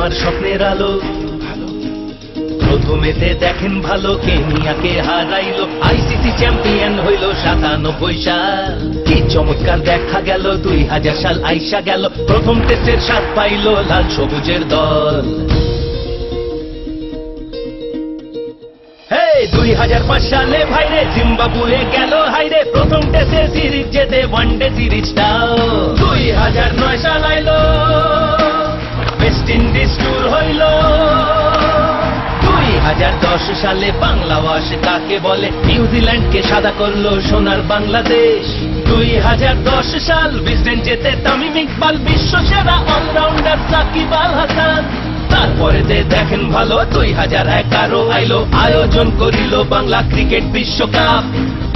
আমার স্বপ্নের আলো। প্রথমেতে দেখেন ভালো, কেনিয়াকে হারাইলো, আইসিসি চ্যাম্পিয়ন হইল 97 সাল। কি চমৎকার দেখা গেল, 2000 সাল আইসা গেল, প্রথম টেস্টের স্বাদ পাইল লাল সবুজের দল। 2005 সালে ভাইরে জিম্বাবুয়ে গেল হাইরে, প্রথম টেস্টে সিরিজ জেতে ওয়ানডে সিরিজটাও। 2009 সাল আইলো, ওয়েস্ট ইন্ডিজ ট্যুর হইল। 2010 সালে বাংলাওয়াশ কাকে বলে, নিউজিল্যান্ডকে সাদা করলো সোনার বাংলাদেশ। 2010 সাল বিসডেন জেতে তামিম ইকবাল, বিশ্ব সেরা অলরাউন্ডার সাকিব আল হাসান। তারপরেতে দেখেন ভালো, 2011 আইলো, আয়োজন করিল বাংলা ক্রিকেট বিশ্বকাপ।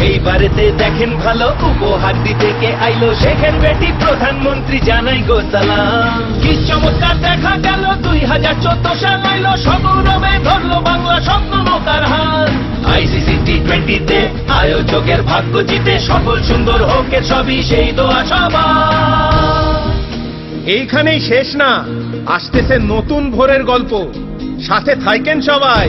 এইবারেতে দেখেন ভালো, উপহার দিতে কে আইলো, শেখের বেটি প্রধানমন্ত্রী, জানাই গো সালাম। কি চমৎকার দেখা গেল, 2014 সাল আইলো, সগৌরবে ধরলো বাংলা স্বপ্ন নৌকার হাল। আইসিসি টি20তে আয়োজকের ভাগ্য জিতে, সফল সুন্দর হোকের সবই সেই দোয়া সবার। এইখানেই শেষ না, আসতেছে নতুন ভোরের গল্প, সাথে থাকেন সবাই।